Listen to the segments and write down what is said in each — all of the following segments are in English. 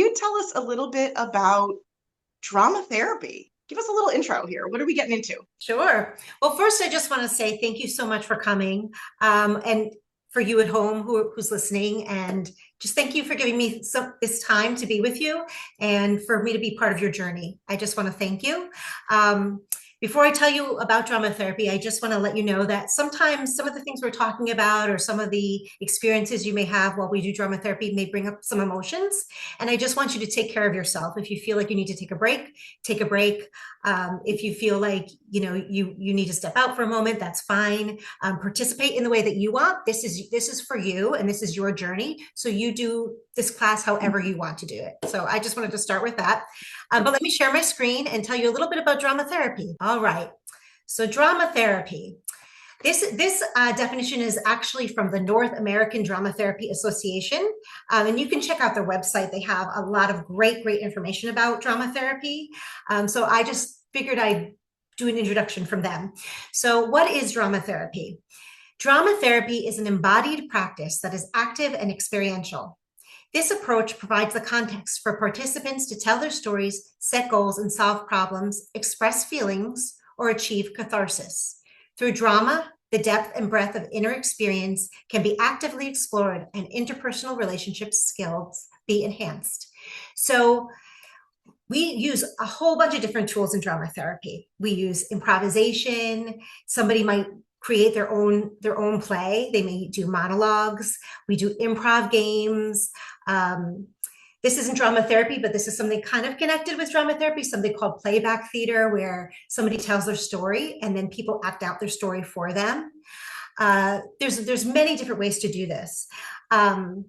you tell us a little bit about drama therapy? Give us a little intro here. What are we getting into? Sure. Well, first, I just want to say thank you so much for coming, and for you at home who's listening, and just thank you for giving me this time to be with you and for me to be part of your journey. I just want to thank you. Um, Before I tell you about drama therapy, I just want to let you know that sometimes some of the things we're talking about or some of the experiences you may have while we do drama therapy may bring up some emotions. And I just want you to take care of yourself. If you feel like you need to take a break, take a break. If you feel like you need to step out for a moment, that's fine. Participate in the way that you want. This is for you, and this is your journey. So you do this class however you want to do it. So I just wanted to start with that. But let me share my screen and tell you a little bit about drama therapy. All right. So drama therapy. This definition is actually from the North American Drama Therapy Association. And you can check out their website. They have a lot of great information about drama therapy. So I just figured I'd do an introduction from them. So what is drama therapy? Drama therapy is an embodied practice that is active and experiential. This approach provides the context for participants to tell their stories, set goals, and solve problems, express feelings, or achieve catharsis. Through drama, the depth and breadth of inner experience can be actively explored and interpersonal relationship skills be enhanced. So we use a whole bunch of different tools in drama therapy. We use improvisation. Somebody might create their own play. They may do monologues. We do improv games. This isn't drama therapy, but this is something kind of connected with drama therapy, something called playback theater, where somebody tells their story and then people act out their story for them. There's many different ways to do this. And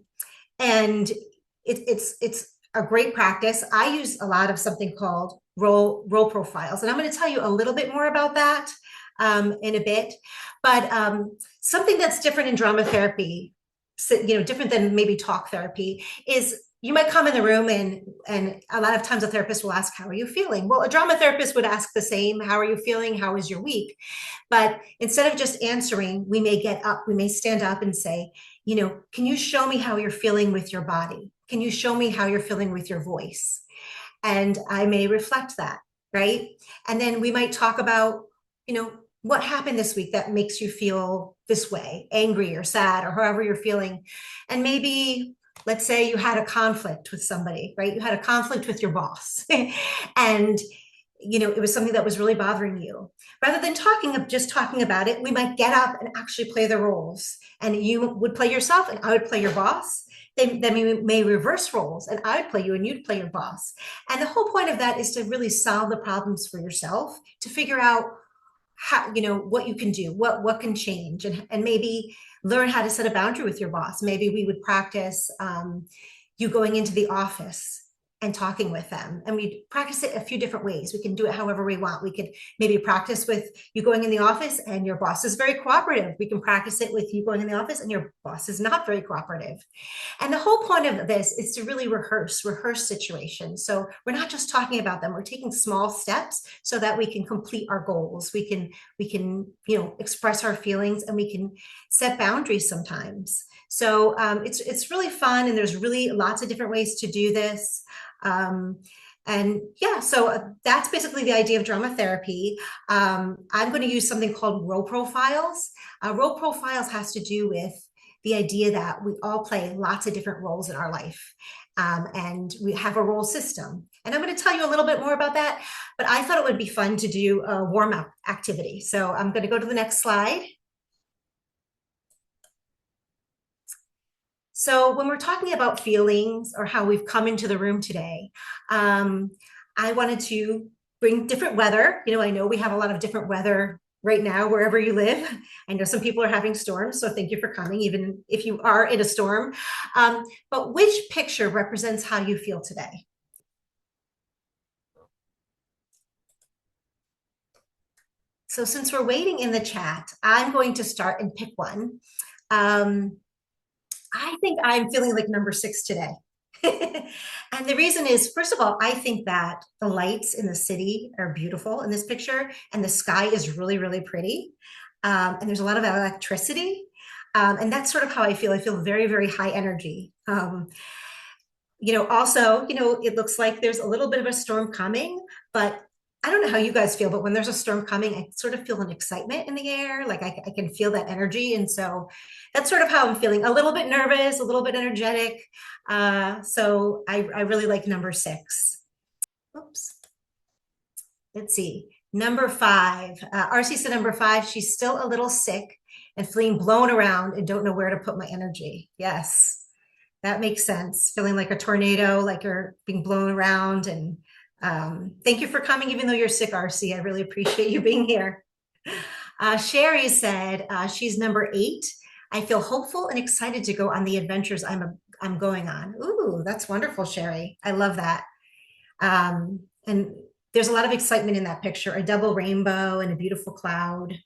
it's a great practice. I use a lot of something called role profiles, and I'm going to tell you a little bit more about that in a bit. But something that's different in drama therapy, different than maybe talk therapy, is you might come in the room and a lot of times a therapist will ask, how are you feeling? Well, a drama therapist would ask the same, how are you feeling? How is your week? But instead of just answering, we may get up, we may stand up and say, can you show me how you're feeling with your body? Can you show me how you're feeling with your voice? And I may reflect that, right? And then we might talk about, what happened this week that makes you feel this way, angry or sad or however you're feeling. And maybe let's say you had a conflict with somebody, right? You had a conflict with your boss and it was something that was really bothering you. Rather than just talking about it, we might get up and actually play the roles. And you would play yourself and I would play your boss. Then we may reverse roles and I would play you and you'd play your boss. And the whole point of that is to really solve the problems for yourself, to figure out how, what you can do, what can change, and maybe learn how to set a boundary with your boss. Maybe we would practice you going into the office and talking with them. And we practice it a few different ways. We can do it however we want. We could maybe practice with you going in the office and your boss is very cooperative. We can practice it with you going in the office and your boss is not very cooperative. And the whole point of this is to really rehearse situations. So we're not just talking about them. We're taking small steps so that we can complete our goals. We can, express our feelings, and we can set boundaries sometimes. So it's really fun, and there's really lots of different ways to do this. And yeah, so that's basically the idea of drama therapy. I'm going to use something called role profiles. Role profiles has to do with the idea that we all play lots of different roles in our life. And we have a role system. And I'm going to tell you a little bit more about that, but I thought it would be fun to do a warm-up activity. So I'm going to go to the next slide. So when we're talking about feelings or how we've come into the room today, I wanted to bring different weather. I know we have a lot of different weather right now, wherever you live. I know some people are having storms, so thank you for coming, even if you are in a storm. But which picture represents how you feel today? So since we're waiting in the chat, I'm going to start and pick one. I think I'm feeling like number 6 today. And the reason is, first of all, I think that the lights in the city are beautiful in this picture, and the sky is really, really pretty. And there's a lot of electricity. And that's sort of how I feel. I feel very, very high energy. Also, it looks like there's a little bit of a storm coming, but I don't know how you guys feel, but when there's a storm coming, I sort of feel an excitement in the air. Like I can feel that energy. And so that's sort of how I'm feeling, a little bit nervous, a little bit energetic. So I really like number 6. Oops. Let's see. Number 5. RC said number 5, she's still a little sick and feeling blown around and don't know where to put my energy. Yes, that makes sense. Feeling like a tornado, like you're being blown around. And thank you for coming, even though you're sick, RC. I really appreciate you being here. Sherry said she's number 8. I feel hopeful and excited to go on the adventures I'm going on. Ooh, that's wonderful, Sherry. I love that. And there's a lot of excitement in that picture, a double rainbow and a beautiful cloud.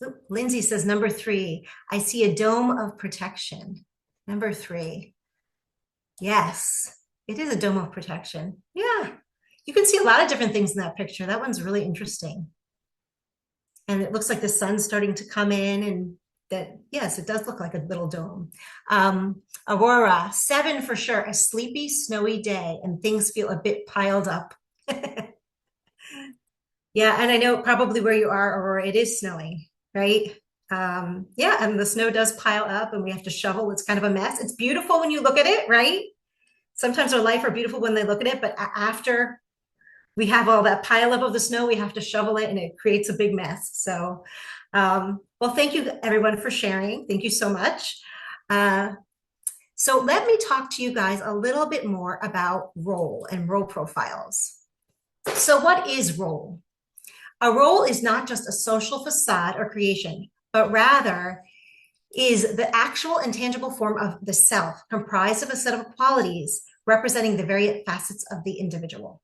Ooh, Lindsay says number 3, I see a dome of protection. Number 3. Yes, it is a dome of protection. Yeah, you can see a lot of different things in that picture. That one's really interesting. And it looks like the sun's starting to come in, and that, yes, it does look like a little dome. Aurora, 7 for sure, a sleepy, snowy day, and things feel a bit piled up. Yeah, and I know probably where you are, Aurora, it is snowing, right? Yeah, and the snow does pile up and we have to shovel. It's kind of a mess. It's beautiful when you look at it, right? Sometimes our life are beautiful when they look at it, but after we have all that pile up of the snow, we have to shovel it and it creates a big mess. So, well, thank you everyone for sharing. Thank you so much. So let me talk to you guys a little bit more about role and role profiles. So what is role? A role is not just a social facade or creation, but rather is the actual and tangible form of the self, comprised of a set of qualities representing the various facets of the individual.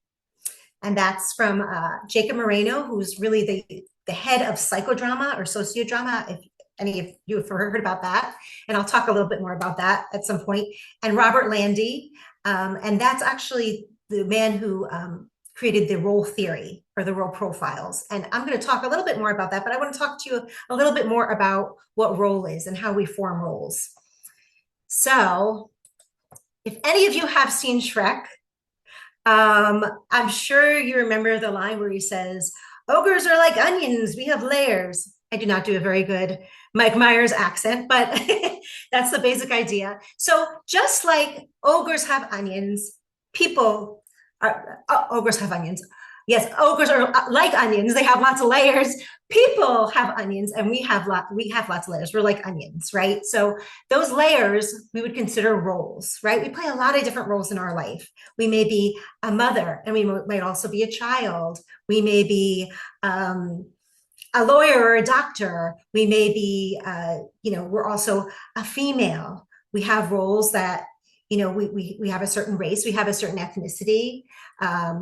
And that's from Jacob Moreno, who's really the head of psychodrama or sociodrama, if any of you have heard about that. And I'll talk a little bit more about that at some point. And Robert Landy, and that's actually the man who created the role theory or the role profiles. And I'm going to talk a little bit more about that, but I want to talk to you a little bit more about what role is and how we form roles. So if any of you have seen Shrek, I'm sure you remember the line where he says, ogres are like onions, we have layers. I do not do a very good Mike Myers accent, but that's the basic idea. So just like ogres have onions, people are, ogres have onions. Yes, ogres are like onions. They have lots of layers. People have onions, and we have lots of layers. We're like onions, right? So those layers we would consider roles, right? We play a lot of different roles in our life. We may be a mother, and we might also be a child. We may be a lawyer or a doctor. We may be, we're also a female. We have roles that, we have a certain race, we have a certain ethnicity,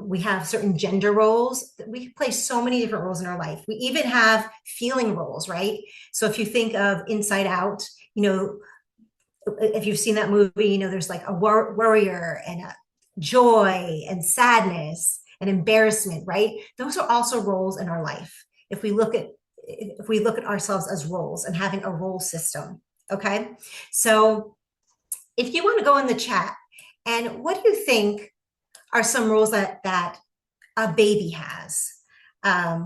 we have certain gender roles. We play so many different roles in our life. We even have feeling roles, right? So if you think of Inside Out, if you've seen that movie, there's like a warrior and a joy and sadness and embarrassment, right? Those are also roles in our life. If we look at ourselves as roles and having a role system, okay? So if you want to go in the chat, and what do you think are some roles that a baby has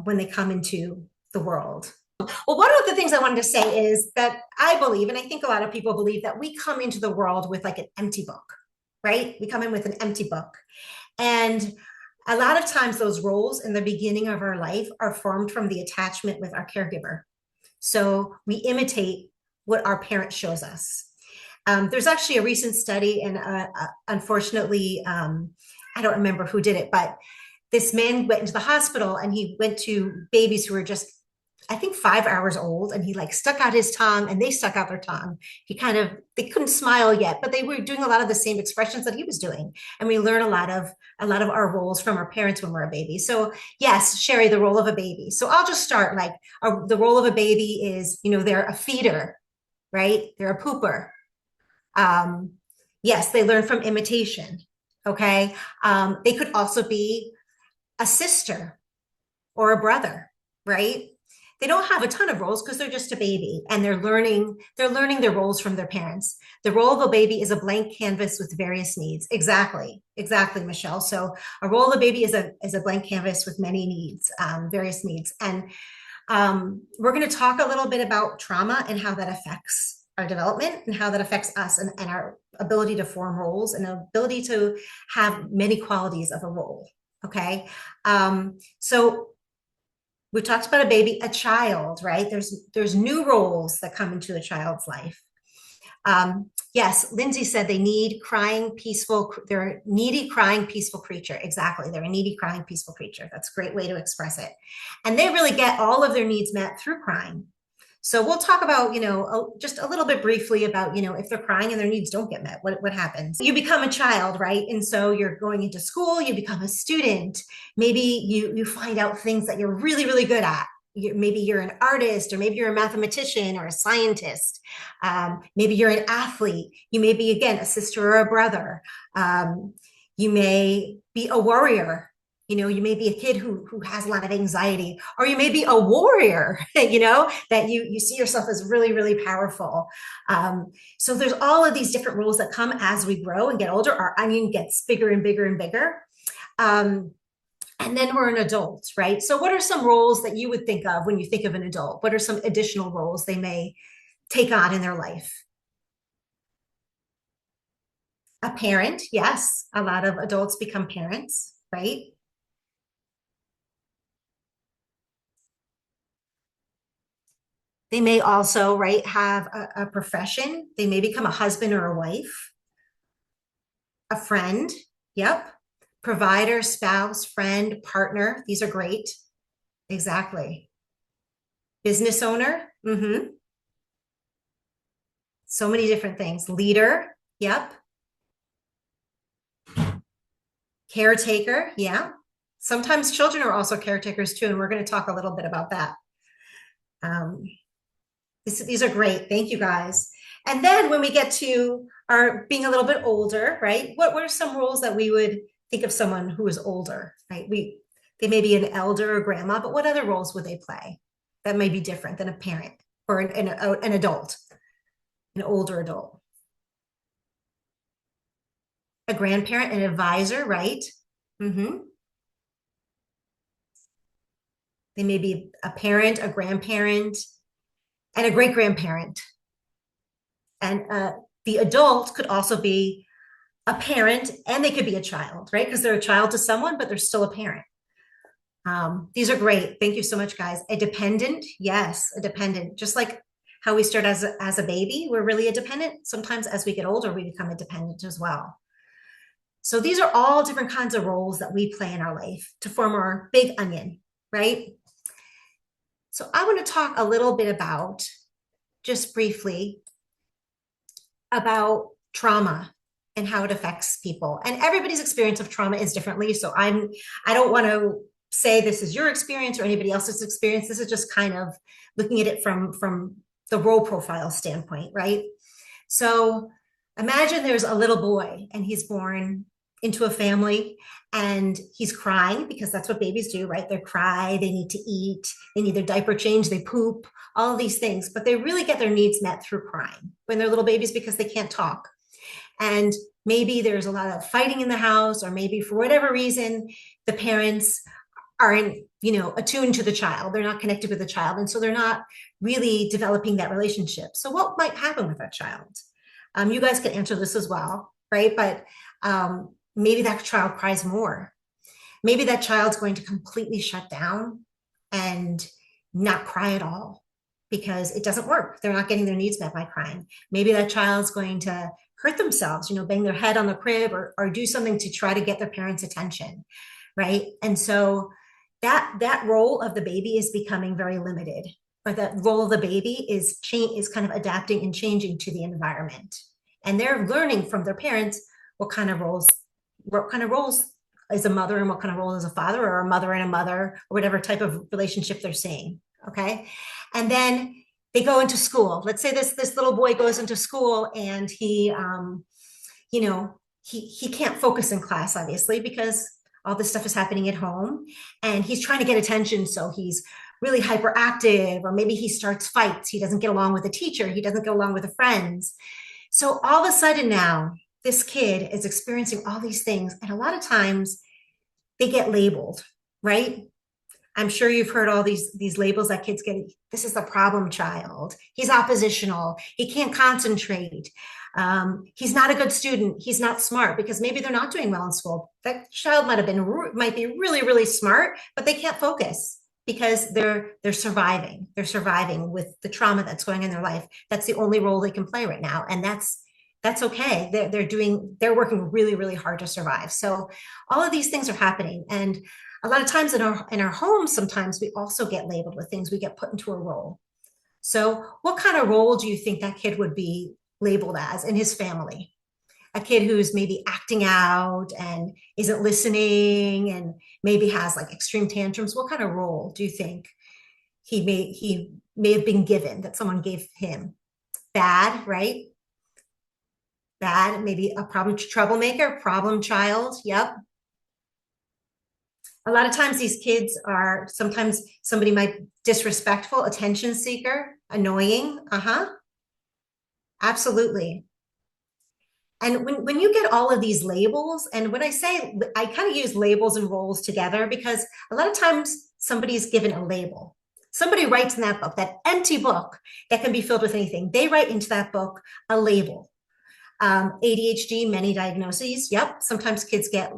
when they come into the world? Well, one of the things I wanted to say is that I believe, and I think a lot of people believe, that we come into the world with like an empty book, right? We come in with an empty book. And a lot of times those roles in the beginning of our life are formed from the attachment with our caregiver. So we imitate what our parent shows us. There's actually a recent study, and unfortunately, I don't remember who did it, but this man went into the hospital and he went to babies who were just, I think, 5 hours old, and he like stuck out his tongue and they stuck out their tongue. They couldn't smile yet, but they were doing a lot of the same expressions that he was doing. And we learn a lot of our roles from our parents when we're a baby. So yes, Sherry, the role of a baby. So I'll just start the role of a baby is, they're a feeder, right? They're a pooper. Yes, they learn from imitation. Okay. They could also be a sister or a brother, right? they don't have a ton of roles because they're just a baby and they're learning their roles from their parents. The role of a baby is a blank canvas with various needs. Exactly, Michelle. So a role of a baby is a blank canvas with many needs, various needs. And we're going to talk a little bit about trauma and how that affects our development and how that affects us and our ability to form roles and ability to have many qualities of a role. Okay. So we talked about a baby, a child, right? There's new roles that come into a child's life. Yes, Lindsay said they need crying, peaceful. They're a needy, crying, peaceful creature. Exactly. They're a needy, crying, peaceful creature. That's a great way to express it. And they really get all of their needs met through crying. So we'll talk about, just a little bit briefly about, if they're crying and their needs don't get met, what happens? You become a child, right? And so you're going into school, you become a student. Maybe you find out things that you're really, really good at. Maybe you're an artist, or maybe you're a mathematician or a scientist. Maybe you're an athlete. You may be, again, a sister or a brother. You may be a warrior. You may be a kid who has a lot of anxiety, or you may be a warrior, that you see yourself as really, really powerful. So there's all of these different roles that come as we grow and get older. Our onion gets bigger and bigger and bigger. And then we're an adult, right? So what are some roles that you would think of when you think of an adult? What are some additional roles they may take on in their life? A parent, yes. A lot of adults become parents, right? They may also, right, have a profession. They may become a husband or a wife, a friend. Yep. Provider, spouse, friend, partner. These are great. Exactly. Business owner. So many different things. Leader. Yep. Caretaker. Yeah. Sometimes children are also caretakers too, and we're going to talk a little bit about that. These are great. Thank you, guys. And then when we get to our being a little bit older, right? What are some roles that we would think of someone who is older, right? They may be an elder or grandma, but what other roles would they play that may be different than a parent or an adult, an older adult? A grandparent, an advisor, right? They may be a parent, a grandparent, and a great grandparent. And the adult could also be a parent, and they could be a child, right? Because they're a child to someone, but they're still a parent. These are great. Thank you so much, guys. A dependent, yes, a dependent. Just like how we start as a baby, we're really a dependent. Sometimes as we get older, we become a dependent as well. So these are all different kinds of roles that we play in our life to form our big onion, right? So I want to talk a little bit about, just briefly, about trauma and how it affects people. And everybody's experience of trauma is differently. So I don't want to say this is your experience or anybody else's experience. This is just kind of looking at it from the role profile standpoint, right? So imagine there's a little boy and he's born into a family and he's crying, because that's what babies do, right? They cry, they need to eat, they need their diaper change, they poop, all of these things, but they really get their needs met through crying when they're little babies because they can't talk. And maybe there's a lot of fighting in the house, or maybe for whatever reason, the parents aren't, attuned to the child. They're not connected with the child. And so they're not really developing that relationship. So what might happen with that child? You guys can answer this as well, right? But maybe that child cries more. Maybe that child's going to completely shut down and not cry at all because it doesn't work. They're not getting their needs met by crying. Maybe that child's going to hurt themselves, bang their head on the crib or do something to try to get their parents' attention, right? And so that role of the baby is becoming very limited, or that role of the baby is kind of adapting and changing to the environment. And they're learning from their parents what kind of roles is a mother and what kind of role is a father, or a mother and a mother, or whatever type of relationship they're seeing. Okay. And then they go into school. Let's say this little boy goes into school and he can't focus in class, obviously, because all this stuff is happening at home and he's trying to get attention. So he's really hyperactive, or maybe he starts fights. He doesn't get along with a teacher. He doesn't get along with the friends. So all of a sudden now, this kid is experiencing all these things. And a lot of times they get labeled, right? I'm sure you've heard all these labels that kids get. This is the problem child. He's oppositional. He can't concentrate. He's not a good student. He's not smart, because maybe they're not doing well in school. That child might be really, really smart, but they can't focus because they're surviving. They're surviving with the trauma that's going in their life. That's the only role they can play right now, and that's okay. They're working really, really hard to survive. So all of these things are happening, and a lot of times in our homes, sometimes we also get labeled with things. We get put into a role. So what kind of role do you think that kid would be labeled as in his family? A kid who's maybe acting out and isn't listening and maybe has like extreme tantrums. What kind of role do you think he may have been given, that someone gave him? Bad, right? Bad, maybe a troublemaker, problem child. Yep. A lot of times these kids are, sometimes somebody might disrespectful, attention seeker, annoying. Absolutely. And when you get all of these labels, and when I say, I kind of use labels and roles together, because a lot of times somebody's given a label. Somebody writes in that book, that empty book that can be filled with anything. They write into that book a label. ADHD, many diagnoses. Yep, sometimes kids get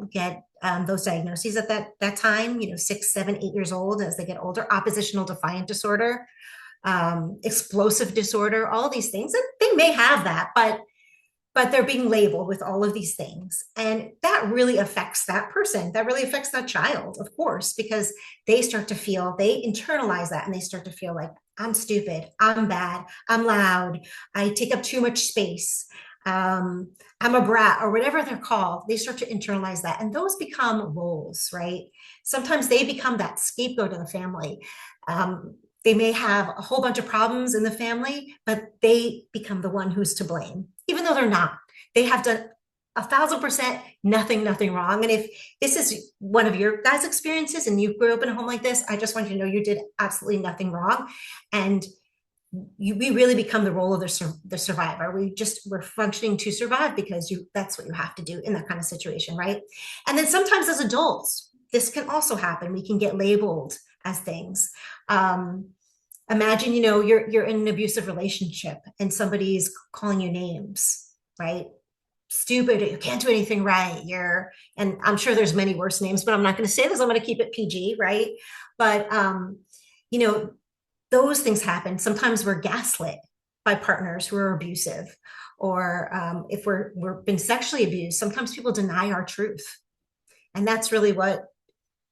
those diagnoses at that time. 6, 7, 8 years old. As they get older, oppositional defiant disorder, explosive disorder, all these things. And they may have that, but they're being labeled with all of these things, and that really affects that person. That really affects that child, of course, because they internalize that, and they start to feel like, I'm stupid, I'm bad, I'm loud, I take up too much space, I'm a brat, or whatever they're called. They start to internalize that, and those become roles, right? Sometimes they become that scapegoat of the family. They may have a whole bunch of problems in the family, but they become the one who's to blame, even though they're not. They have done 1,000% nothing wrong. And if this is one of your guys' experiences and you grew up in a home like this, I just want you to know you did absolutely nothing wrong. And we really become the role of the survivor. We're functioning to survive because that's what you have to do in that kind of situation, right? And then sometimes as adults, this can also happen. We can get labeled as things. Imagine, you're in an abusive relationship and somebody's calling you names, right? Stupid, you can't do anything right. And I'm sure there's many worse names, but I'm not going to say this. I'm going to keep it PG, right? But those things happen. Sometimes we're gaslit by partners who are abusive, or if we're being sexually abused, sometimes people deny our truth. And that's really what,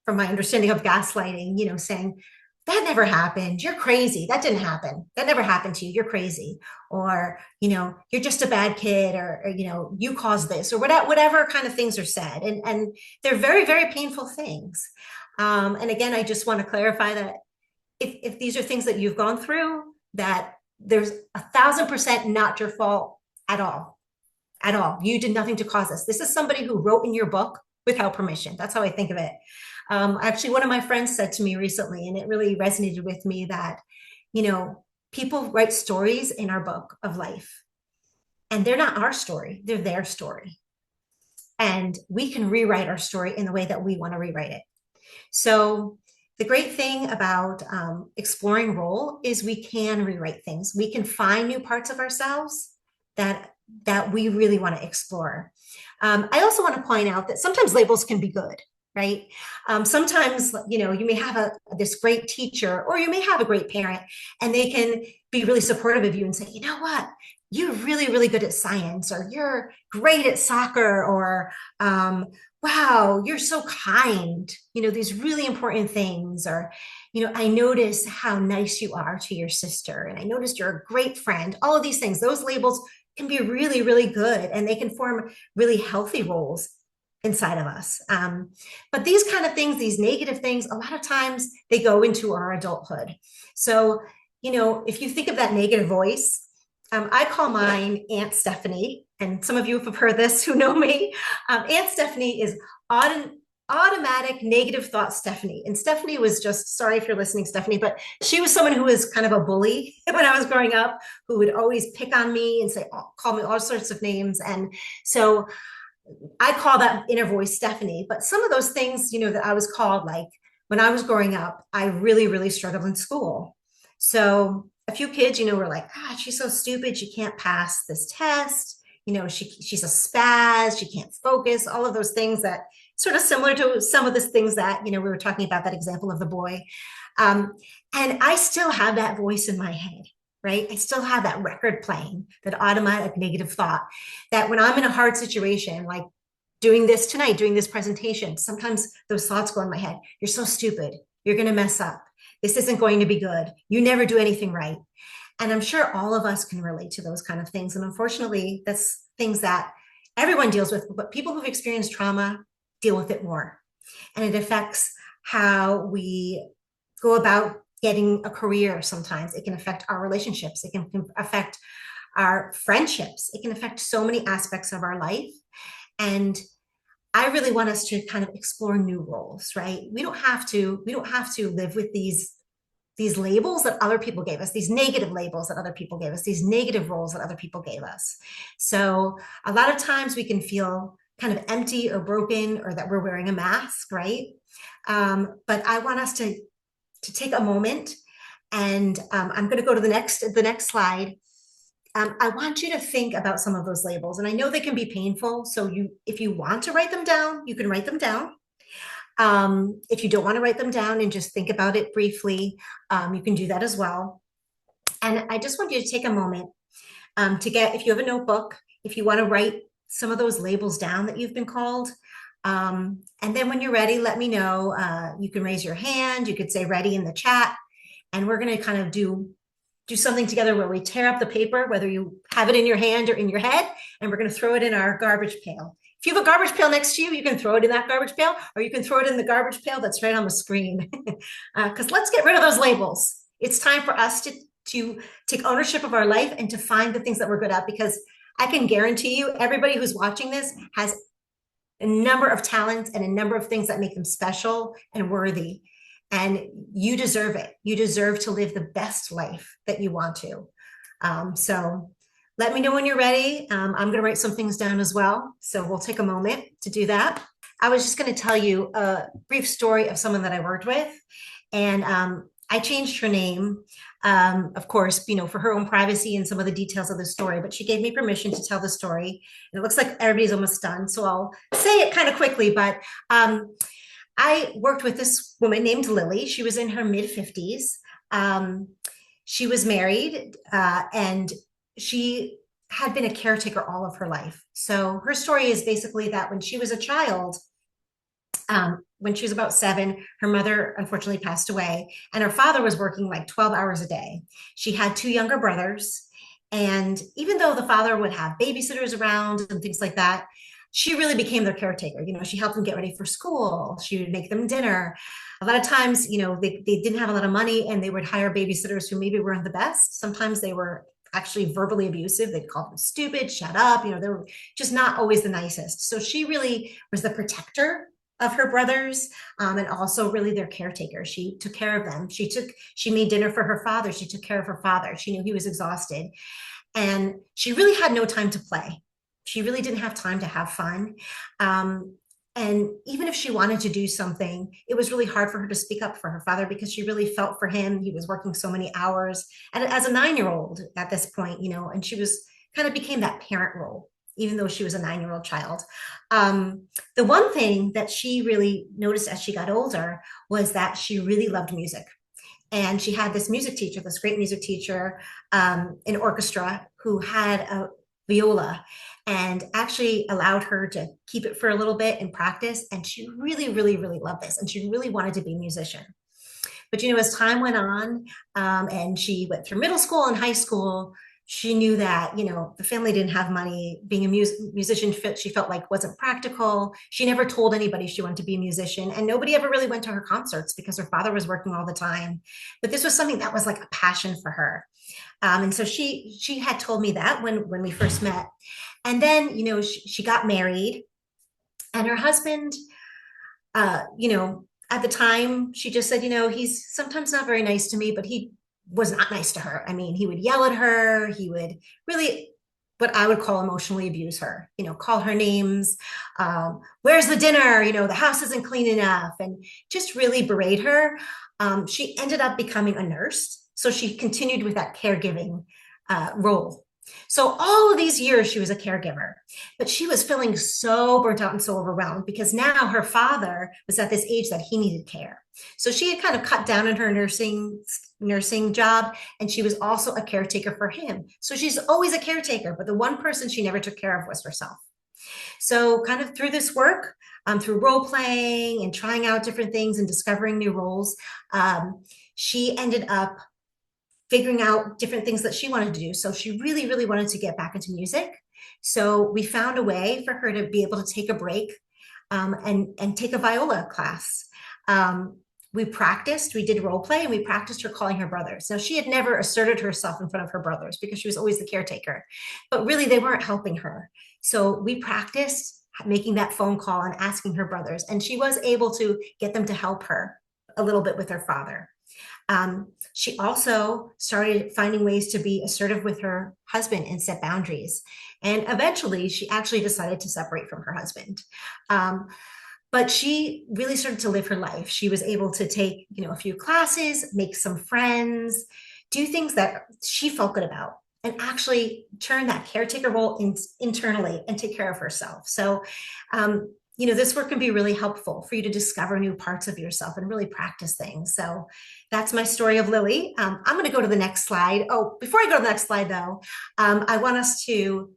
from my understanding of gaslighting, saying, that never happened. You're crazy. That didn't happen. That never happened to you. You're crazy. Or, you're just a bad kid, or you caused this, or whatever kind of things are said. And they're very, very painful things. And again, I just want to clarify that if these are things that you've gone through, that there's 1,000% not your fault at all. At all. You did nothing to cause this. This is somebody who wrote in your book without permission. That's how I think of it. Actually, one of my friends said to me recently, and it really resonated with me, that, people write stories in our book of life, and they're not our story, they're their story. And we can rewrite our story in the way that we want to rewrite it. So the great thing about exploring role is we can rewrite things. We can find new parts of ourselves that we really want to explore. I also want to point out that sometimes labels can be good, right? Sometimes, you may have this great teacher, or you may have a great parent, and they can be really supportive of you and say, you know what, you're really, really good at science, or you're great at soccer, or wow, you're so kind, these really important things. Or, I notice how nice you are to your sister, and I noticed you're a great friend. All of these things, those labels can be really, really good, and they can form really healthy roles inside of us. But these kind of things, these negative things, a lot of times they go into our adulthood. So, if you think of that negative voice, I call mine Aunt Stephanie. And some of you have heard this who know me. Aunt Stephanie is automatic negative thought Stephanie. And Stephanie was just, sorry if you're listening, Stephanie, but she was someone who was kind of a bully when I was growing up, who would always pick on me and say, call me all sorts of names. And so I call that inner voice Stephanie. But some of those things, that I was called, like when I was growing up, I really, really struggled in school. So a few kids, were like, she's so stupid. She can't pass this test. She's a spaz. She can't focus. All of those things that sort of similar to some of the things that, we were talking about, that example of the boy. And I still have that voice in my head, right? I still have that record playing, that automatic negative thought, that when I'm in a hard situation, like doing this tonight, doing this presentation, sometimes those thoughts go in my head. You're so stupid. You're going to mess up. This isn't going to be good. You never do anything right. And I'm sure all of us can relate to those kind of things. And unfortunately, that's things that everyone deals with, but people who've experienced trauma deal with it more. And it affects how we go about getting a career. Sometimes it can affect our relationships. It can affect our friendships. It can affect so many aspects of our life. And I really want us to kind of explore new roles, right? We don't have to live with these labels that other people gave us, these negative labels that other people gave us, these negative roles that other people gave us. So a lot of times we can feel kind of empty or broken, or that we're wearing a mask, right? But I want us to take a moment, and I'm going to go to the next slide. I want you to think about some of those labels, and I know they can be painful. So if you want to write them down, you can write them down. If you don't want to write them down and just think about it briefly, you can do that as well. And I just want you to take a moment if you have a notebook, if you want to write some of those labels down that you've been called. And then when you're ready, let me know. You can raise your hand. You could say ready in the chat. And we're going to kind of do something together where we tear up the paper, whether you have it in your hand or in your head, and we're going to throw it in our garbage pail. If you have a garbage pail next to you, you can throw it in that garbage pail, or you can throw it in the garbage pail that's right on the screen. Because let's get rid of those labels. It's time for us to take ownership of our life and to find the things that we're good at, because I can guarantee you, everybody who's watching this has a number of talents and a number of things that make them special and worthy. And you deserve it. You deserve to live the best life that you want to. So let me know when you're ready. I'm going to write some things down as well. So we'll take a moment to do that. I was just going to tell you a brief story of someone that I worked with. And I changed her name, of course, for her own privacy and some of the details of the story, but she gave me permission to tell the story. And it looks like everybody's almost done. So I'll say it kind of quickly, but I worked with this woman named Lily. She was in her mid-50s. She was married, and she had been a caretaker all of her life. So her story is basically that when she was a child, when she was about 7, her mother unfortunately passed away, and her father was working like 12 hours a day. She had 2 younger brothers. And even though the father would have babysitters around and things like that, she really became their caretaker. She helped them get ready for school. She would make them dinner. A lot of times, they didn't have a lot of money, and they would hire babysitters who maybe weren't the best. Sometimes they were actually verbally abusive. They'd call them stupid, shut up. They were just not always the nicest. So she really was the protector of her brothers, and also really their caretaker. She took care of them. She made dinner for her father. She took care of her father. She knew he was exhausted, and she really had no time to play. She really didn't have time to have fun. And even if she wanted to do something, it was really hard for her to speak up for her father, because she really felt for him. He was working so many hours. And as a 9-year-old at this point, and she was kind of became that parent role, even though she was a 9-year-old child. The one thing that she really noticed as she got older was that she really loved music. And she had this great music teacher, in orchestra, who had a viola, and actually allowed her to keep it for a little bit and practice. And she really, really, really loved this. And she really wanted to be a musician. But, as time went on, and she went through middle school and high school, she knew that, the family didn't have money. Being a musician, she felt like wasn't practical. She never told anybody she wanted to be a musician, and nobody ever really went to her concerts because her father was working all the time. But this was something that was like a passion for her. And so she had told me that when we first met. And then, she got married, and her husband You know, at the time, she just said, you know, he's sometimes not very nice to me, but he was not nice to her. I mean, he would yell at her. He would really, what I would call emotionally abuse her, you know, call her names. Where's the dinner? You know, the house isn't clean enough, and just really berate her. She ended up becoming a nurse. So she continued with that caregiving role. So all of these years, she was a caregiver, but she was feeling so burnt out and so overwhelmed because now her father was at this age that he needed care. So she had kind of cut down on her nursing job, and she was also a caretaker for him. So she's always a caretaker, but the one person she never took care of was herself. So kind of through this work, through role playing and trying out different things and discovering new roles, she ended up figuring out different things that she wanted to do. So she really, really wanted to get back into music. So we found a way for her to be able to take a break and take a viola class. We practiced, we did role play, and we practiced her calling her brothers. Now, she had never asserted herself in front of her brothers because she was always the caretaker, but really they weren't helping her. So we practiced making that phone call and asking her brothers, and she was able to get them to help her a little bit with her father. She also started finding ways to be assertive with her husband and set boundaries. And eventually, she actually decided to separate from her husband. But she really started to live her life. She was able to take, you know, a few classes, make some friends, do things that she felt good about, and actually turn that caretaker role internally and take care of herself. So, you know, this work can be really helpful for you to discover new parts of yourself and really practice things. So that's my story of Lily. I'm going to go to the next slide. Oh, before I go to the next slide, though, I want us to,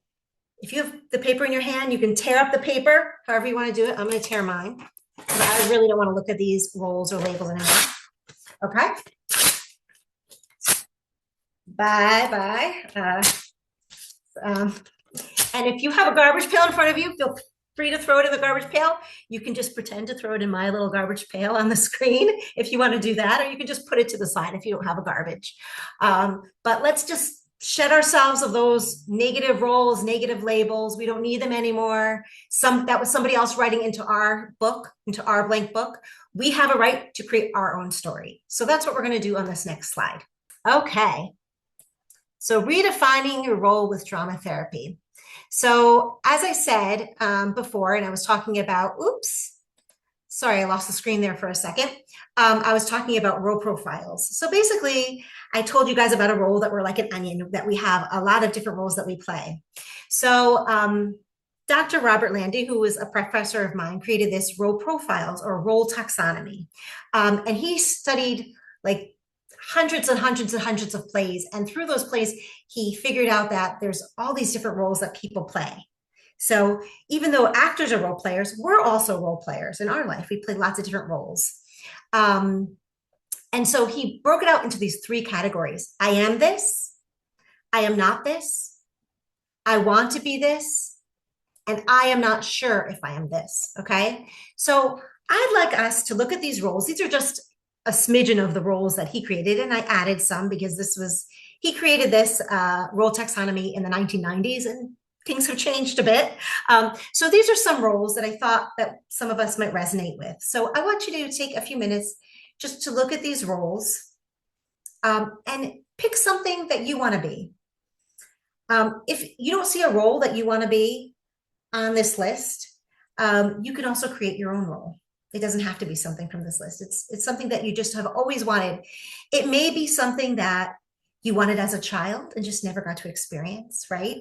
if you have the paper in your hand, you can tear up the paper, however you want to do it. I'm going to tear mine. But I really don't want to look at these roles or labels anymore. Okay. Bye-bye. And if you have a garbage pail in front of you, feel free to throw it in the garbage pail. You can just pretend to throw it in my little garbage pail on the screen if you want to do that, or you can just put it to the side if you don't have a garbage. But let's just shed ourselves of those negative roles, negative labels. We don't need them anymore. That was somebody else writing into our book, into our blank book. We have a right to create our own story. So that's what we're going to do on this next slide. Okay. So redefining your role with drama therapy. So as I said before, and I was talking about, oops, sorry, I lost the screen there for a second. I was talking about role profiles. So basically, I told you guys about a role that we're like an onion, that we have a lot of different roles that we play. So Dr. Robert Landy, who was a professor of mine, created this role profiles or role taxonomy. And he studied like hundreds and hundreds and hundreds of plays. And through those plays, he figured out that there's all these different roles that people play. So even though actors are role players, we're also role players in our life. We play lots of different roles. And so he broke it out into these three categories. I am this, I am not this, I want to be this, and I am not sure if I am this, okay? So I'd like us to look at these roles. These are just a smidgen of the roles that he created, and I added some because he created this role taxonomy in the 1990s, and things have changed a bit. So these are some roles that I thought that some of us might resonate with. So I want you to take a few minutes just to look at these roles and pick something that you want to be. If you don't see a role that you want to be on this list, you can also create your own role. It doesn't have to be something from this list. It's something that you just have always wanted. It may be something that you wanted as a child and just never got to experience, right?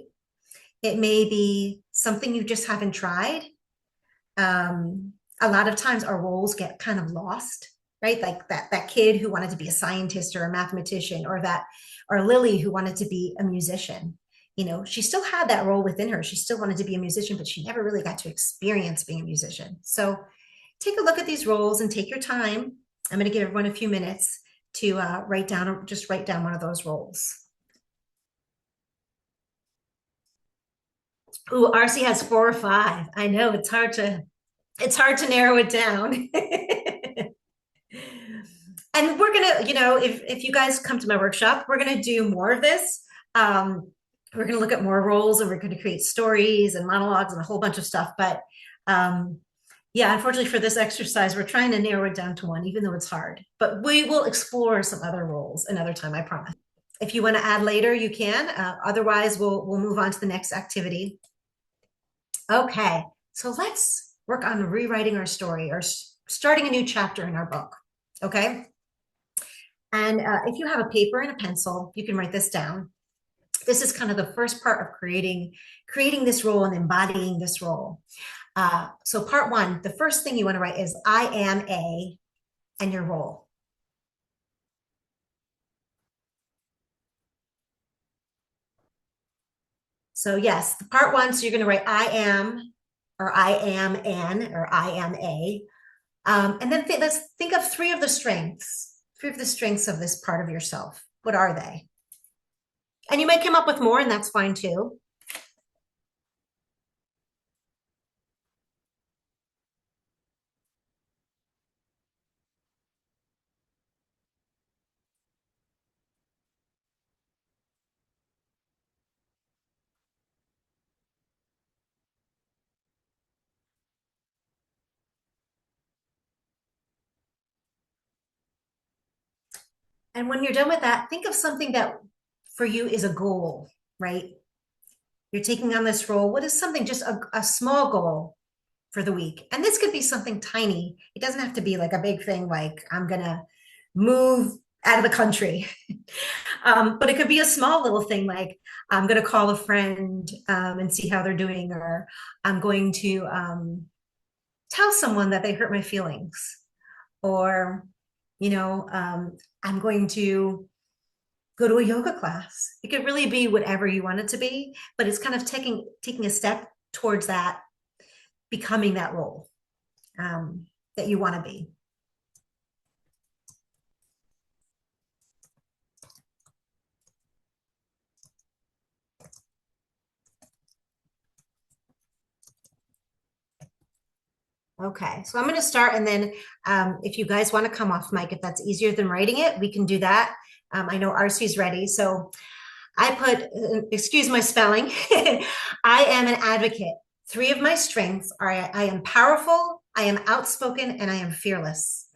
It may be something you just haven't tried. A lot of times our roles get kind of lost, right? Like that kid who wanted to be a scientist or a mathematician, or Lily who wanted to be a musician. You know, she still had that role within her. She still wanted to be a musician, but she never really got to experience being a musician. So take a look at these roles and take your time. I'm going to give everyone a few minutes to write down one of those roles. Ooh, RC has 4 or 5. I know it's hard to narrow it down. And we're gonna, you know, if you guys come to my workshop, we're gonna do more of this. We're gonna look at more roles, and we're gonna create stories and monologues and a whole bunch of stuff. But Yeah, unfortunately for this exercise, we're trying to narrow it down to one, even though it's hard. But we will explore some other roles another time, I promise. If you want to add later, you can. Otherwise, we'll move on to the next activity. Okay, so let's work on rewriting our story or starting a new chapter in our book. Okay, and if you have a paper and a pencil, you can write this down. This is kind of the first part of creating this role and embodying this role. So part one, the first thing you want to write is I am a, and your role. So yes, the part one, so you're going to write I am, or I am an, or I am a. And then let's think of three of the strengths of this part of yourself. What are they? And you might come up with more, and that's fine too. And when you're done with that, think of something that for you is a goal, right? You're taking on this role. What is something, just a small goal for the week? And this could be something tiny. It doesn't have to be like a big thing, like I'm going to move out of the country. But it could be a small little thing, like I'm going to call a friend and see how they're doing, or I'm going to tell someone that they hurt my feelings, or, I'm going to go to a yoga class. It could really be whatever you want it to be, but it's kind of taking a step towards that, becoming that role that you want to be. Okay, so I'm going to start, and then if you guys want to come off mic, if that's easier than writing it, we can do that. I know RC's ready, so I put, excuse my spelling, I am an advocate. Three of my strengths are I am powerful, I am outspoken, and I am fearless.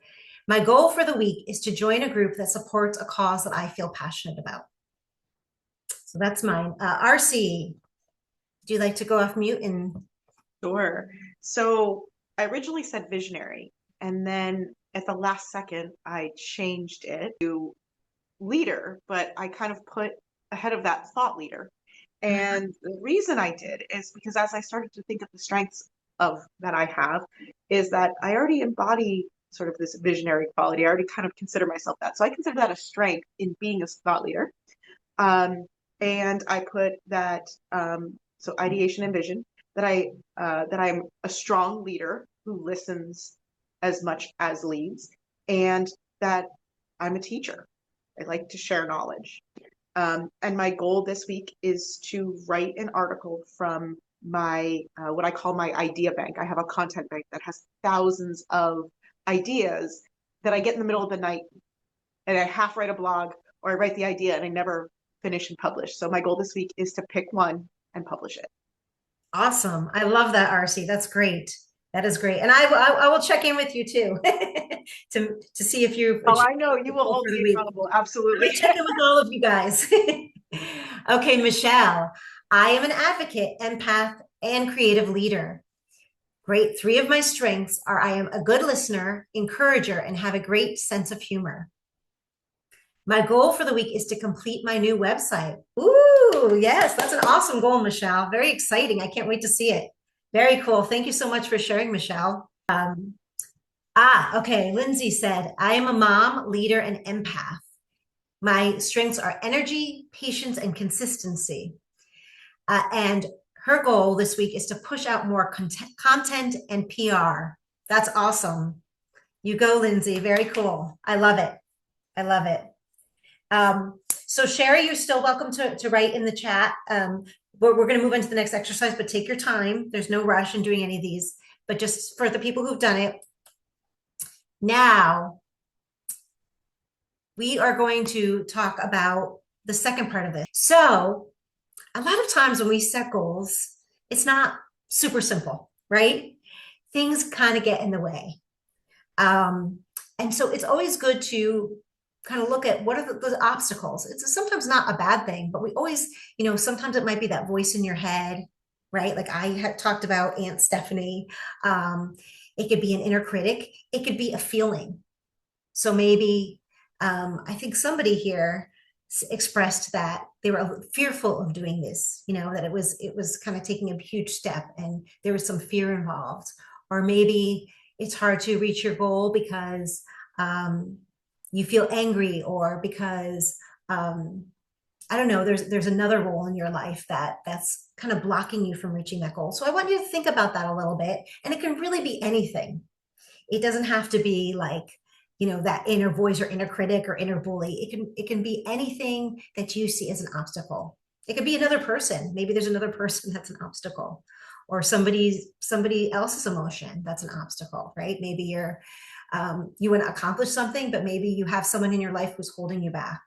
My goal for the week is to join a group that supports a cause that I feel passionate about. So that's mine. RC, do you like to go off mute and Sure. So I originally said visionary, and then at the last second, I changed it to leader, but I kind of put ahead of that thought leader. And the reason I did is because as I started to think of the strengths of that I have, is that I already embody sort of this visionary quality. I already kind of consider myself that. So I consider that a strength in being a thought leader. Um, and I put that so ideation and vision, that I'm a strong leader who listens as much as leads, and that I'm a teacher. I like to share knowledge. And my goal this week is to write an article from my what I call my idea bank. I have a content bank that has thousands of ideas that I get in the middle of the night, and I half write a blog, or I write the idea and I never finish and publish. So my goal this week is to pick one and publish it. awesome. I love that, RC. That's great. That is great. And I will check in with you too to see if you Oh, achieved I know you the will goal hold for me the week. accountable. Let me Absolutely. check in with all of you guys. Okay, Michelle, I am an advocate, empath, and creative leader. Great. Three of my strengths are I am a good listener, encourager, and have a great sense of humor. My goal for the week is to complete my new website. Ooh, yes, that's an awesome goal, Michelle. Very exciting. I can't wait to see it. Very cool. Thank you so much for sharing, Michelle. Okay. Lindsay said, I am a mom, leader, and empath. My strengths are energy, patience, and consistency. And her goal this week is to push out more content and PR. That's awesome. You go, Lindsay. Very cool. I love it. I love it. So Sherry, you're still welcome to write in the chat. We're going to move into the next exercise, but take your time. There's no rush in doing any of these, but just for the people who've done it. Now, we are going to talk about the second part of this. So a lot of times when we set goals, it's not super simple, right? things kind of get in the way. Um, and so it's always good to kind of look at what are the obstacles. It's sometimes not a bad thing, but we always, sometimes it might be that voice in your head, right? Like I had talked about Aunt Stephanie. It could be an inner critic. It could be a feeling. So maybe I think somebody here expressed that they were fearful of doing this, that it was kind of taking a huge step and there was some fear involved. Or maybe it's hard to reach your goal because you feel angry, or because I don't know, there's another role in your life that's kind of blocking you from reaching that goal. So I want you to think about that a little bit. And it can really be anything. It doesn't have to be like, that inner voice or inner critic or inner bully. It can be anything that you see as an obstacle. It could be another person. Maybe there's another person that's an obstacle, or somebody else's emotion that's an obstacle, right? Maybe you want to accomplish something, but maybe you have someone in your life who's holding you back.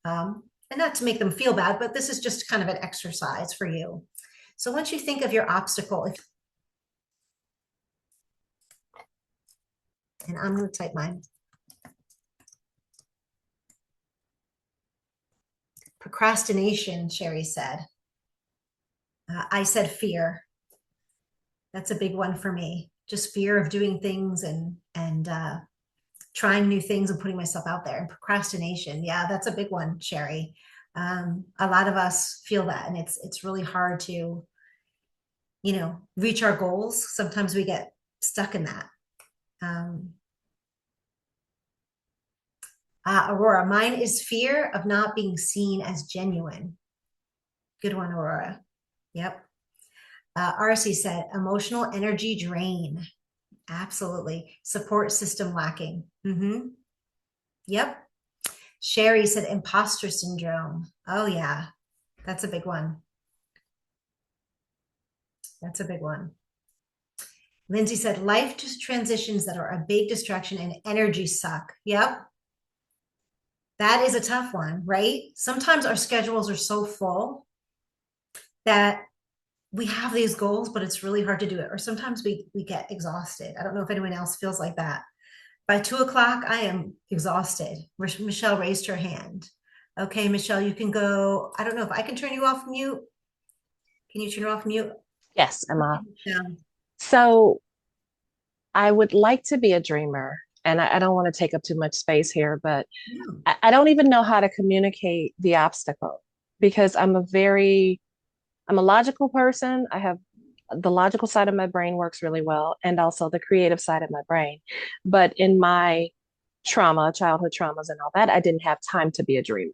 And not to make them feel bad, but this is just kind of an exercise for you. So once you think of your obstacle, and I'm going to type mine. Procrastination, Sherry said. I said fear. That's a big one for me. Just fear of doing things and trying new things and putting myself out there. And procrastination, yeah, that's a big one, Sherry. A lot of us feel that, and it's really hard to, reach our goals. Sometimes we get stuck in that. Aurora, mine is fear of not being seen as genuine. Good one, Aurora. Yep. RC said emotional energy drain. Absolutely. Support system lacking. Yep. Sherry said imposter syndrome. Oh, yeah. That's a big one. That's a big one. Lindsay said life just transitions that are a big distraction and energy suck. Yep. That is a tough one, right? Sometimes our schedules are so full that we have these goals, but it's really hard to do it. Or sometimes we get exhausted. I don't know if anyone else feels like that. By 2:00, I am exhausted. Michelle raised her hand. Okay, Michelle, you can go. I don't know if I can turn you off mute. Can you turn off mute? Yes, I'm off. Michelle. So I would like to be a dreamer, and I don't want to take up too much space here, but Yeah. I don't even know how to communicate the obstacle because I'm a logical person. I have the logical side of my brain works really well, and also the creative side of my brain. But in my childhood traumas and all that, I didn't have time to be a dreamer.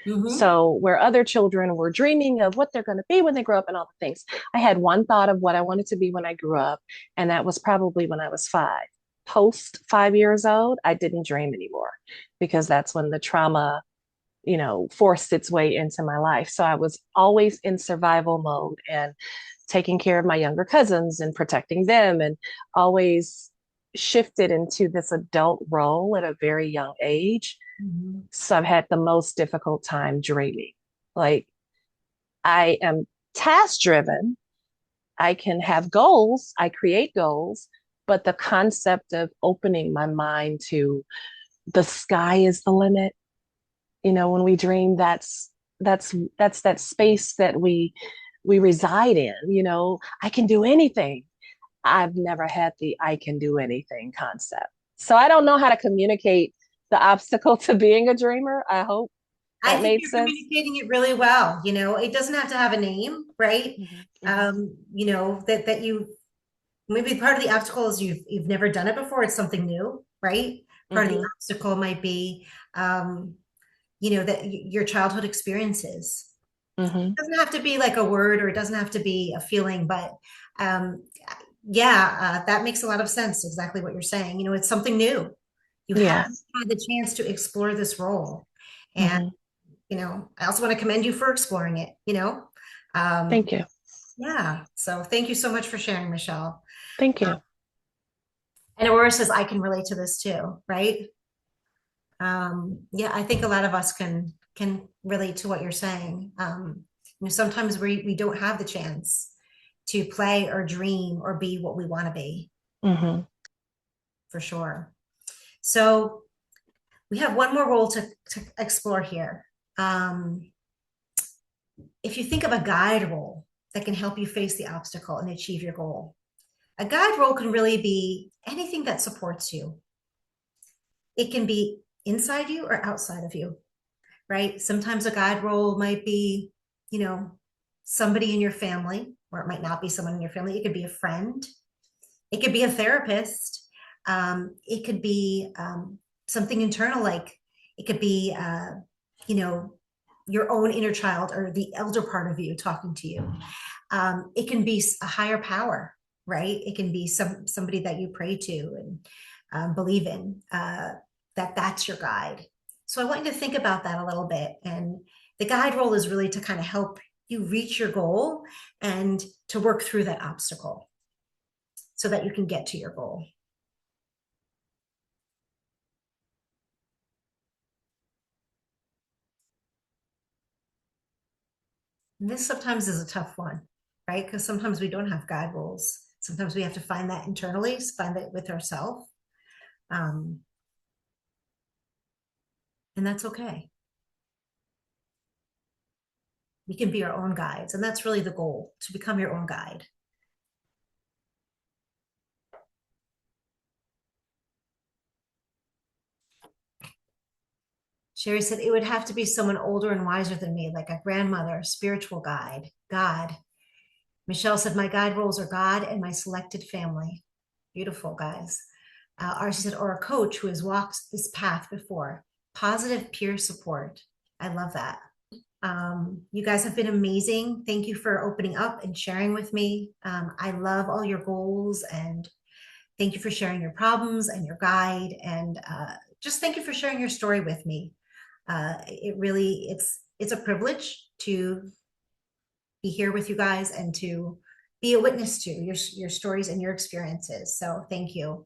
Mhm. So where other children were dreaming of what they're going to be when they grow up and all the things, I had one thought of what I wanted to be when I grew up, and that was probably when I was 5. Post 5 years old, I didn't dream anymore because that's when the trauma, forced its way into my life. So I was always in survival mode and taking care of my younger cousins and protecting them, and always shifted into this adult role at a very young age. Mhm. So I've had the most difficult time dreaming. Like, I am task driven. I can have goals, I create goals, but the concept of opening my mind to the sky is the limit. When we dream, that's that space that we reside in. I can do anything. I've never had the I can do anything concept. So I don't know how to communicate the obstacle to being a dreamer. I hope I that think made you're sense. communicating it really well. It doesn't have to have a name, right? Mhm, mhm, That you maybe part of the obstacle is you've never done it before. It's something new, right? Part of the mhm, obstacle might be your childhood experiences. mhm. It doesn't have to be like a word, or it doesn't have to be a feeling, but um, yeah, that makes a lot of sense. Exactly what you're saying. It's something new. You Yeah. haven't had the chance to explore this role. And, Mhm. I also want to commend you for exploring it. Um, Thank you. yeah. So thank you so much for sharing, Michelle. Thank you. And Aurora says, I can relate to this too, right? Yeah, I think a lot of us can relate to what you're saying. Sometimes we don't have the chance to play or dream or be what we want to be. Mm-hmm. For sure. So we have one more role to explore here. If you think of a guide role that can help you face the obstacle and achieve your goal, a guide role can really be anything that supports you. It can be inside you or outside of you, right? Sometimes a guide role might be, you know, somebody in your family, or it might not be someone in your family. It could be a friend. It could be a therapist. It could be something internal, like it could be, you know, your own inner child or the elder part of you talking to you. It can be a higher power, right? It can be somebody that you pray to and believe in. That's your guide. So I want you to think about that a little bit. And the guide role is really to kind of help you reach your goal and to work through that obstacle so that you can get to your goal. And this sometimes is a tough one, right? Because sometimes we don't have guide roles. Sometimes we have to find that internally, find it with ourselves. And that's okay. We can be our own guides. And that's really the goal, to become your own guide. Sherry said, it would have to be someone older and wiser than me, like a grandmother, spiritual guide, God. Michelle said, my guide roles are God and my selected family. Beautiful, guys. Archie said, or a coach who has walked this path before. Positive peer support. I love that. You guys have been amazing. Thank you for opening up and sharing with me. I love all your goals, and thank you for sharing your problems and your guide. And just thank you for sharing your story with me. It's a privilege to be here with you guys and to be a witness to your stories and your experiences. So thank you.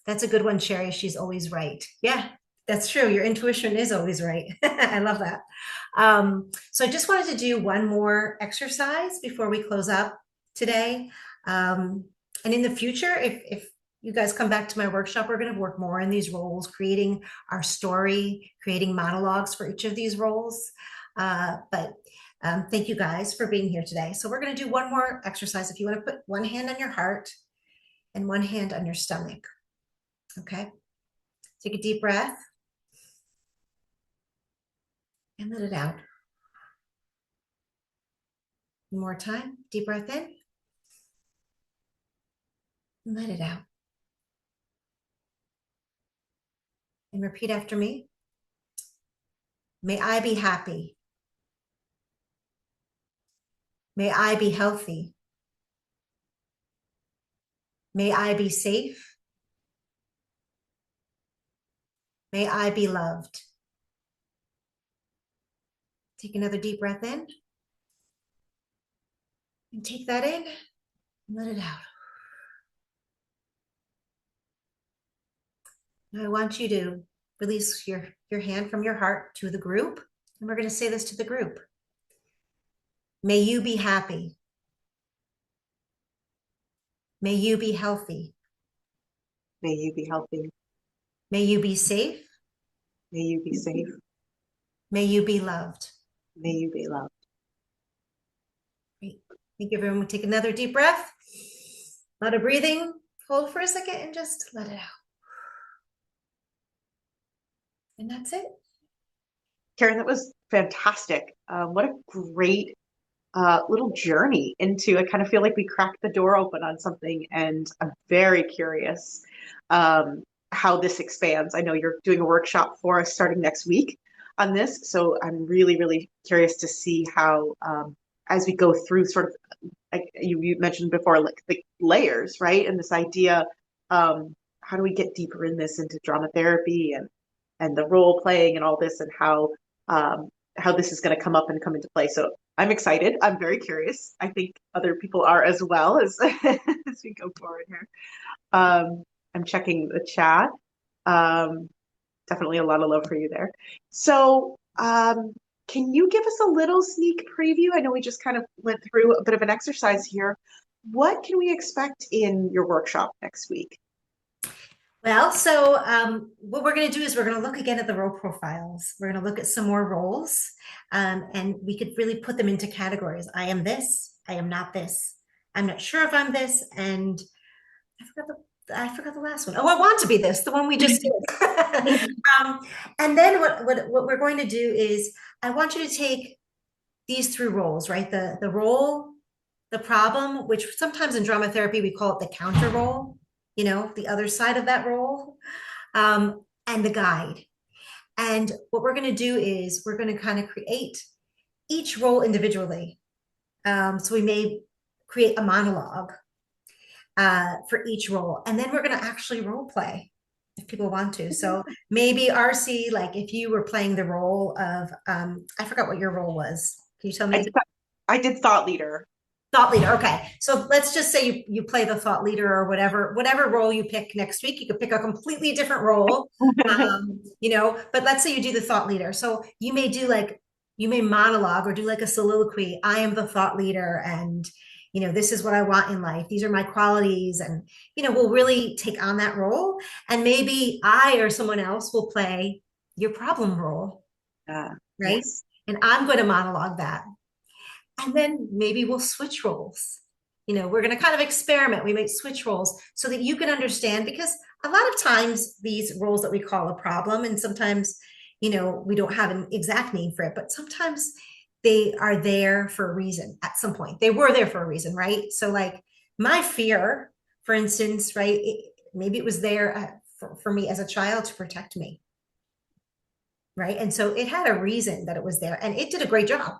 That's a good one, Sherry. She's always right. Yeah, that's true. Your intuition is always right. I love that. So I just wanted to do one more exercise before we close up today. And in the future, if you guys come back to my workshop, we're going to work more in these roles, creating our story, creating monologues for each of these roles. But thank you guys for being here today. So we're going to do one more exercise. If you want to put one hand on your heart and one hand on your stomach. Okay. Take a deep breath and let it out. One more time. Deep breath in and let it out. And repeat after me. May I be happy. May I be healthy. May I be safe. May I be loved. Take another deep breath in. And take that in and let it out. Now I want you to release your hand from your heart to the group. And we're going to say this to the group. May you be happy. May you be healthy. May you be healthy. May you be safe. May you be safe. May you be loved. May you be loved. Great. Thank you, everyone. We'll take another deep breath. A lot of breathing. Hold for a second and just let it out. And that's it. Karen, that was fantastic. What a great little journey into, I kind of feel like we cracked the door open on something, and I'm very curious how this expands. I know you're doing a workshop for us starting next week on this, so I'm really, really curious to see how, as we go through sort of, like you mentioned before, like the layers, right? And this idea, how do we get deeper in this into drama therapy and the role playing and all this, and how this is going to come up and come into play. So I'm excited. I'm very curious. I think other people are as well as as we go forward here. I'm checking the chat. Definitely a lot of love for you there. So can you give us a little sneak preview? I know we just kind of went through a bit of an exercise here, What can we expect in your workshop next week? Well, so what we're going to do is we're going to look again at the role profiles. We're going to look at some more roles, and we could really put them into categories. I am this. I am not this. I'm not sure if I'm this. And I forgot the last one. Oh, I want to be this, the one we just did. um, and then what we're going to do is I want you to take these three roles, right? The role, the problem, which sometimes in drama therapy we call it the counter role, you know, the other side of that role, and the guide. And what we're going to do is we're going to kind of create each role individually. So we may create a monologue for each role, and then we're going to actually role play if people want to. So maybe RC, like if you were playing the role of, I forgot what your role was. Can you tell me? I did thought leader. Thought leader. Okay. So let's just say you play the thought leader or whatever role you pick next week. You could pick a completely different role, you know, but let's say you do the thought leader. So you may do like, you may monologue or do like a soliloquy. I am the thought leader, and, you know, this is what I want in life. These are my qualities. And, you know, we'll really take on that role. And maybe I or someone else will play your problem role. Right. Yes. And I'm going to monologue that. And then maybe we'll switch roles. You know, we're going to kind of experiment. We might switch roles so that you can understand, because a lot of times these roles that we call a problem, and sometimes, you know, we don't have an exact name for it, but sometimes they are there for a reason at some point. They were there for a reason, right? So like my fear, for instance, right? Maybe it was there for me as a child to protect me. Right. And so it had a reason that it was there, and it did a great job.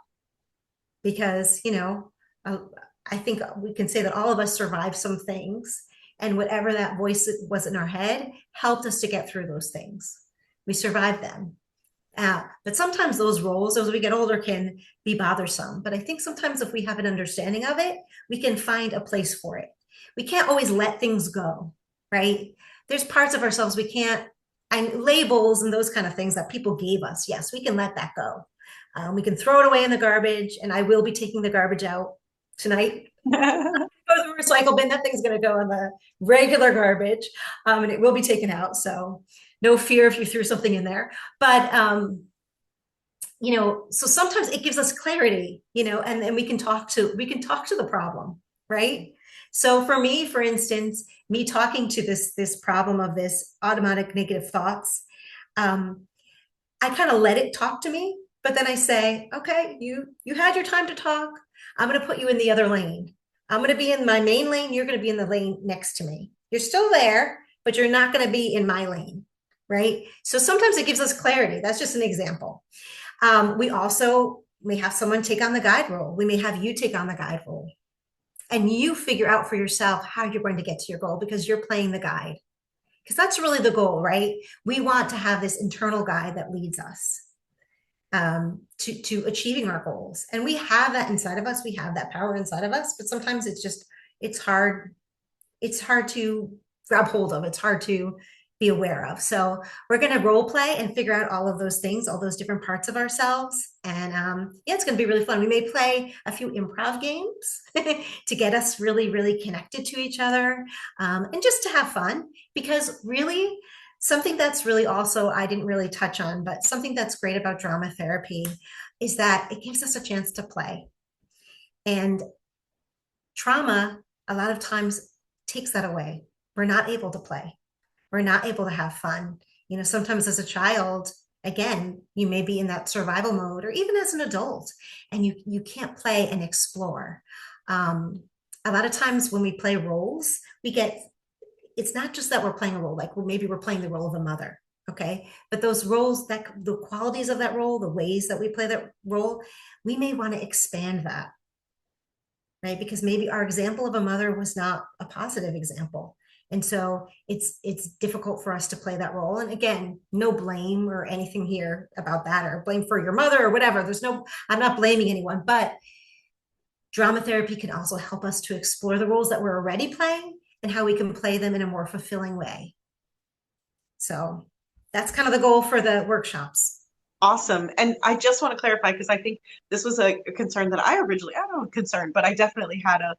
Because, you know, I think we can say that all of us survived some things, and whatever that voice was in our head helped us to get through those things. We survived them. But sometimes those roles, as we get older, can be bothersome. But I think sometimes if we have an understanding of it, we can find a place for it. We can't always let things go, right? There's parts of ourselves we can't, and labels and those kind of things that people gave us. Yes, we can let that go. We can throw it away in the garbage, and I will be taking the garbage out tonight. Go to the recycle bin. That thing's going to go in the regular garbage, and it will be taken out. So no fear if you threw something in there. But you know, so sometimes it gives us clarity, you know, and we can talk to the problem, right? So for me, for instance, me talking to this problem of this automatic negative thoughts, I kind of let it talk to me. But then I say, okay, you had your time to talk. I'm going to put you in the other lane. I'm going to be in my main lane. You're going to be in the lane next to me. You're still there, but you're not going to be in my lane, right? So sometimes it gives us clarity. That's just an example. We also may have someone take on the guide role. We may have you take on the guide role. And you figure out for yourself how you're going to get to your goal, because you're playing the guide. Because that's really the goal, right? We want to have this internal guide that leads us to achieving our goals. And we have that inside of us. We have that power inside of us, but sometimes it's hard to grab hold of. It's hard to be aware of. So we're going to role play and figure out all of those things, all those different parts of ourselves. And yeah, it's going to be really fun. We may play a few improv games to get us really, really connected to each other, and just to have fun, because really, something that's really also, I didn't really touch on, but something that's great about drama therapy is that it gives us a chance to play. And trauma, a lot of times, takes that away. We're not able to play. We're not able to have fun. You know, sometimes as a child, again, you may be in that survival mode, or even as an adult, and you can't play and explore. A lot of times when we play roles, it's not just that we're playing a role, like maybe we're playing the role of a mother, okay? But those roles, the qualities of that role, the ways that we play that role, we may want to expand that, right? Because maybe our example of a mother was not a positive example. And so it's difficult for us to play that role. And again, no blame or anything here about that, or blame for your mother or whatever. I'm not blaming anyone, but drama therapy can also help us to explore the roles that we're already playing and how we can play them in a more fulfilling way. So that's kind of the goal for the workshops. Awesome. And I just want to clarify because I think this was a concern that I originally, I don't know, concern, but I definitely had a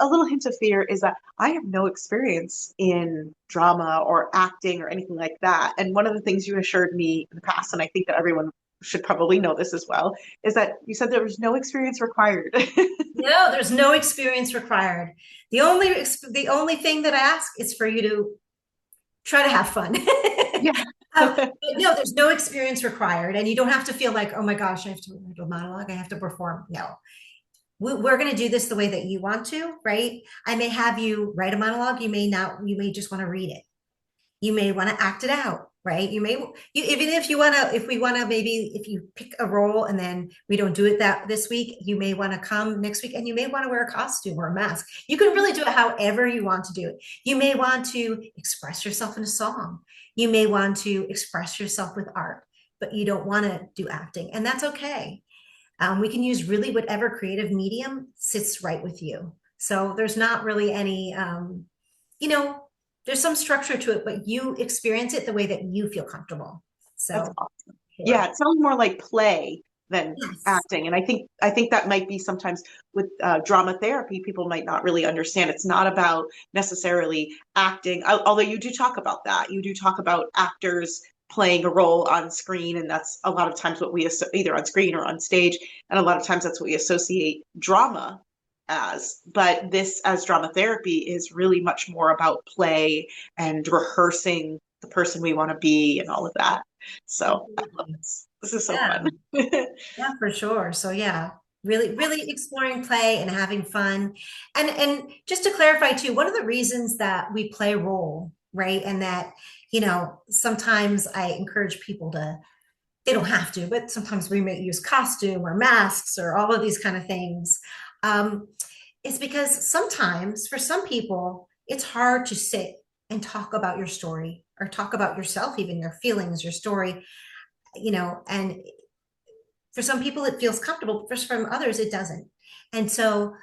little hint of fear is that I have no experience in drama or acting or anything like that. And one of the things you assured me in the past, and I think that everyone should probably know this as well, is that you said there was no experience required. No, there's no experience required. The only thing that I ask is for you to try to have fun. Yeah. But no, there's no experience required, and you don't have to feel like, oh my gosh, I have to do a monologue, I have to perform. No, we're going to do this the way that you want to, right? I may have you write a monologue. You may not. You may just want to read it. You may want to act it out, right? Even if you want to, if we want to, maybe if you pick a role and then we don't do it that this week, you may want to come next week and you may want to wear a costume or a mask. You can really do it however you want to do it. You may want to express yourself in a song. You may want to express yourself with art, but you don't want to do acting, and that's okay. We can use really whatever creative medium sits right with you. So there's not really any, you know, there's some structure to it, but you experience it the way that you feel comfortable. That's So, awesome. sure. Yeah, it sounds more like play than Yes. acting. And I think that might be sometimes with drama therapy, people might not really understand. It's not about necessarily acting, although you do talk about that. You do talk about actors playing a role on screen, and that's a lot of times what we either on screen or on stage, and a lot of times that's what we associate drama as. But this, as drama therapy, is really much more about play and rehearsing the person we want to be and all of that. So I love Absolutely. this. This is so Yeah. fun. Yeah, for sure. So yeah, really exploring play and having fun. And just to clarify too, one of the reasons that we play role, right? And that, sometimes I encourage people to, they don't have to, but sometimes we may use costume or masks or all of these kind of things. Um, is because sometimes for some people, it's hard to sit and talk about your story or talk about yourself, even your feelings, your story, and for some people it feels comfortable, but for others it doesn't. And so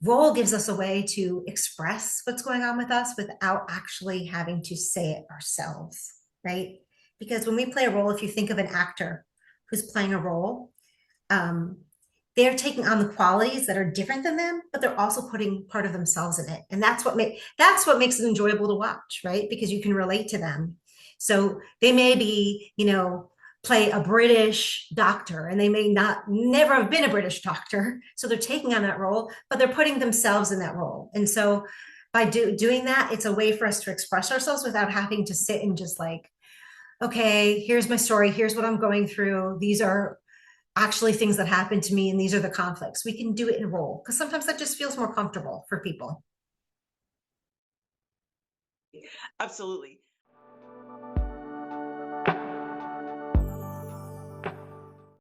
role gives us a way to express what's going on with us without actually having to say it ourselves, right? Because when we play a role, if you think of an actor who's playing a role, um, they're taking on the qualities that are different than them, but they're also putting part of themselves in it, and that's what makes it enjoyable to watch, right? Because you can relate to them. So they may be, play a British doctor, and they may not never have been a British doctor, so they're taking on that role, but they're putting themselves in that role. And so by doing that, it's a way for us to express ourselves without having to sit and just like, okay, here's my story, here's what I'm going through, these are actually things that happen to me, and these are the conflicts. We can do it in role because sometimes that just feels more comfortable for people. Absolutely.